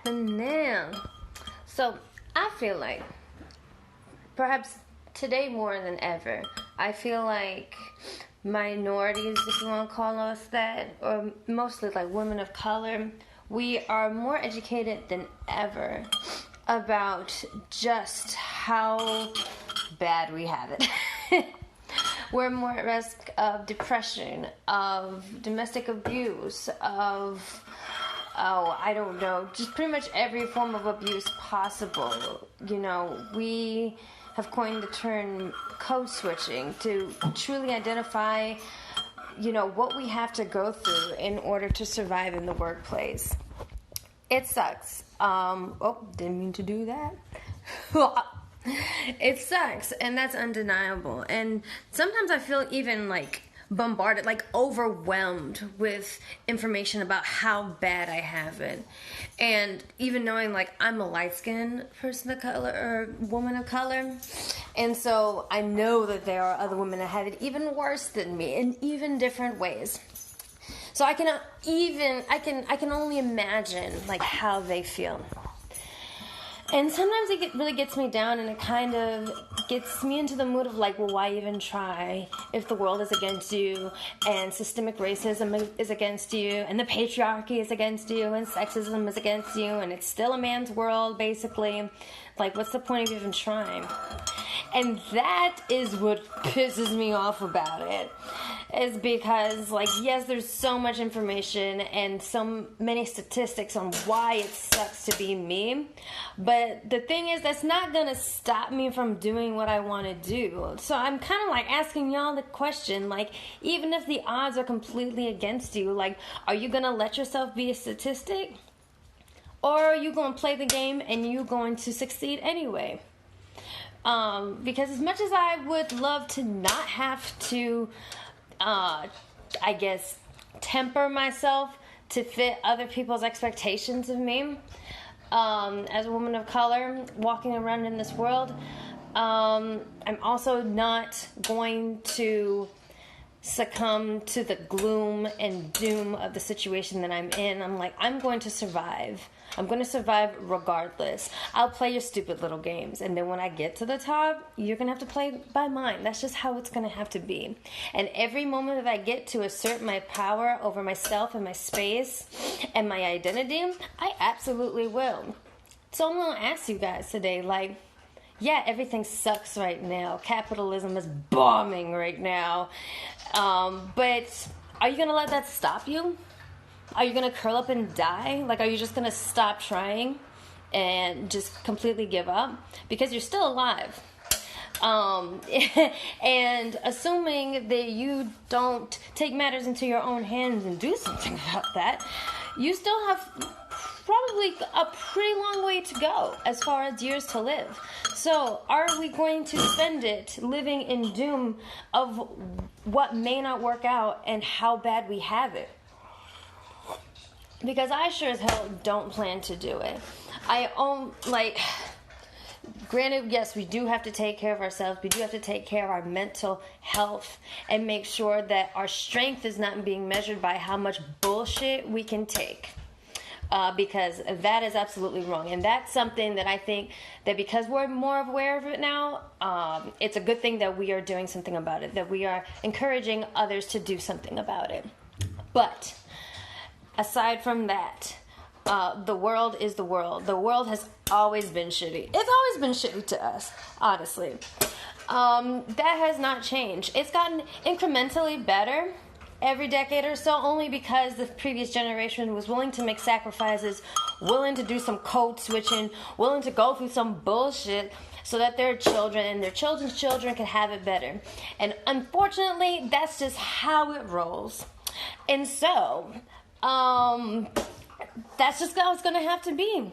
happening? So I feel like perhaps today more than ever, I feel like minorities, if you want to call us that, or mostly like women of color, we are more educated than ever about just how bad we have it. We're more at risk of depression, of domestic abuse, of, I don't know, just pretty much every form of abuse possible. You know, we have coined the term code switching to truly identify, you know, what we have to go through in order to survive in the workplace. It sucks. Didn't mean to do that. It sucks, and that's undeniable. And sometimes I feel even like bombarded, like overwhelmed with information about how bad I have it. And even knowing like I'm a light-skinned person of color or woman of color, and so I know that there are other women that have it even worse than me in even different ways. So I can only imagine like how they feel. And sometimes it really gets me down, and it kind of gets me into the mood of like, well, why even try if the world is against you, and systemic racism is against you, and the patriarchy is against you, and sexism is against you, and it's still a man's world, basically. Like, what's the point of even trying? And that is what pisses me off about it. Is because, like, yes, there's so much information and so many statistics on why it sucks to be me. But the thing is, that's not going to stop me from doing what I want to do. So I'm kind of like asking y'all the question, like, even if the odds are completely against you, like, are you going to let yourself be a statistic? Or are you going to play the game and you're going to succeed anyway? Because as much as I would love to not have to, I guess, temper myself to fit other people's expectations of me, as a woman of color walking around in this world, I'm also not going to succumb to the gloom and doom of the situation that I'm in. I'm going to survive. I'm going to survive regardless. I'll play your stupid little games, and then when I get to the top, you're going to have to play by mine. That's just how it's going to have to be. And every moment that I get to assert my power over myself and my space and my identity, I absolutely will. So I'm going to ask you guys today, like, yeah, everything sucks right now. Capitalism is bombing right now. But are you going to let that stop you? Are you going to curl up and die? Like, are you just going to stop trying and just completely give up? Because you're still alive. And assuming that you don't take matters into your own hands and do something about that, you still have probably a pretty long way to go as far as years to live. So are we going to spend it living in doom of what may not work out and how bad we have it? Because I sure as hell don't plan to do it. Granted, yes, we do have to take care of ourselves. We do have to take care of our mental health and make sure that our strength is not being measured by how much bullshit we can take. Because that is absolutely wrong. And that's something that I think that because we're more aware of it now, it's a good thing that we are doing something about it, that we are encouraging others to do something about it. But aside from that, the world is the world. The world has always been shitty. It's always been shitty to us, honestly. That has not changed. It's gotten incrementally better every decade or so, only because the previous generation was willing to make sacrifices, willing to do some code switching, willing to go through some bullshit so that their children and their children's children can have it better. And unfortunately, that's just how it rolls. And so, that's just how it's going to have to be.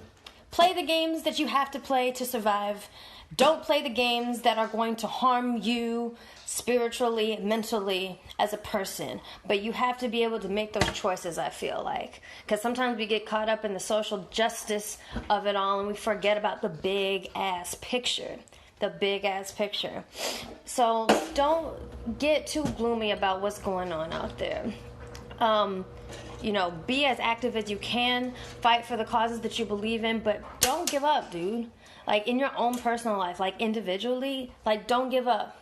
Play the games that you have to play to survive. Don't play the games that are going to harm you spiritually, mentally, as a person. But you have to be able to make those choices, I feel like. Because sometimes we get caught up in the social justice of it all and we forget about the big-ass picture. The big-ass picture. So don't get too gloomy about what's going on out there. be as active as you can, fight for the causes that you believe in, but don't give up, dude. Like, in your own personal life, like, individually, like, don't give up.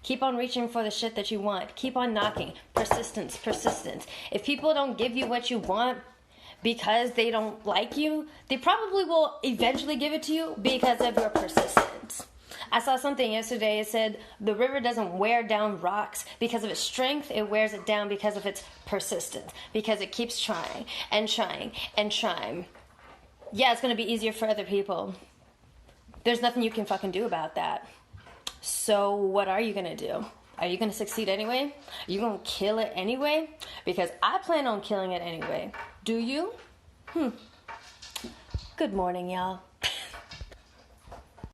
Keep on reaching for the shit that you want. Keep on knocking. Persistence, persistence. If people don't give you what you want because they don't like you, they probably will eventually give it to you because of your persistence. I saw something yesterday. It said the river doesn't wear down rocks because of its strength. It wears it down because of its persistence. Because it keeps trying and trying and trying. Yeah, it's going to be easier for other people. There's nothing you can fucking do about that. So what are you going to do? Are you going to succeed anyway? Are you going to kill it anyway? Because I plan on killing it anyway. Do you? Good morning, y'all.